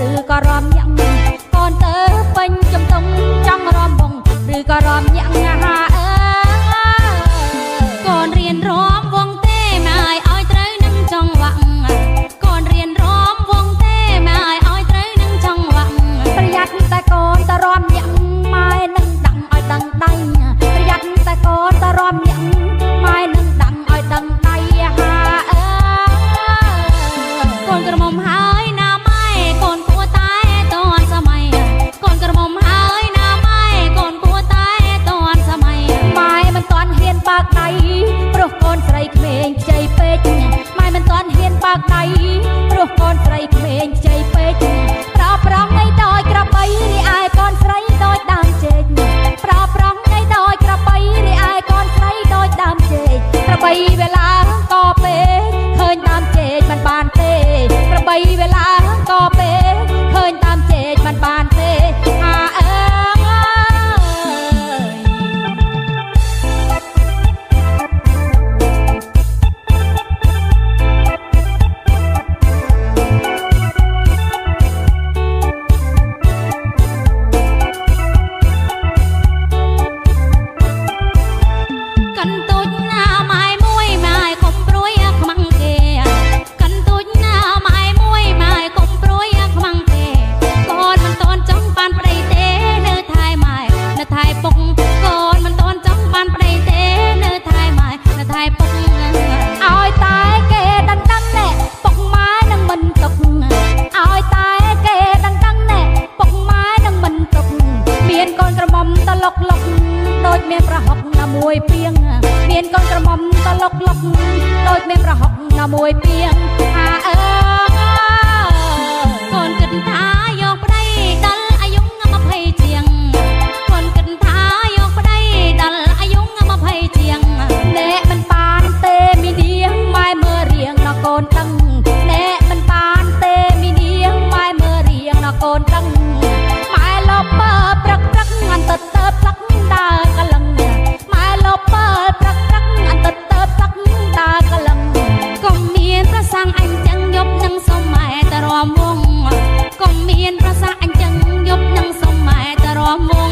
ឬក៏រំញាំងកូនទៅពេញចំតុងចង់រំបងឬក៏រំញាំងហាកូនរៀនរំវងទេម៉ែឲ្យត្រូវនឹងចង់វាក់កូនរៀនរំវងទេម៉ែឲ្យត្រូវនឹងចង់វាក់ប្រយ័ត្នតែកូនទៅរំញាំងម៉ែនឹងដឹងឲ្យដឹងដៃប្រយ័ត្នតែកូនទៅរំញាំងម៉ែនឹងដឹងឲ្យដឹងដៃហាកូនក្រមុំហើយណាម៉ែកូនគួរតែតនសម័យកូនក្រមុំហើយណាម៉ែកូនគួរតែតនសម័យម៉ែមិនតន់ហ៊ានបើកដៃព្រោះកូនស្រីក្មេងខ្ចីពេកម៉ែមិនតន់ហ៊ានបើកដៃព្រោះកូនស្រីក្មេងខ្ចីពេកប្រប្រងឲ្យដោយក្របីរីឯកូនស្រីដោយដើមចេកប្រប្រងឲ្យដោយក្របីរីឯកូនស្រីដោយដើមចេកក្របីវេលាក៏ពេកឃើញដើមចេកមិនបានទេក្របីវេលាក៏ពេកឃើញដើមចេកមិនបានទេអាអើដូចមានប្រហុកណាមួយពីងមានកូនក្រមុំតលុកលុកដូចមានប្រហុកណាមួយពីងថាអើកូនគិតថាយកប្តីដល់អាយុ20ជាងកូនគិតថាយកប្តីដល់អាយុ20ជាងអ្នកមិនបានទេមីនាងម៉ែមើលរៀងដល់កូនដឹងអ្នកមិនបានទេមីនាងម៉ែមើលរៀងដល់កូនដឹងម៉ែលបបើព្រឹកអន្តតើផ្លាក់ដើរកលឹងម៉ែលបបើព្រឹកអន្តតើផ្លាក់ដើរកលឹងកុំមានប្រសាំងអញ្ចឹងយប់នឹងសុំម៉ែតរំវងកុំមានប្រសាំងអញ្ចឹងយប់នឹងសុំម៉ែតរំវង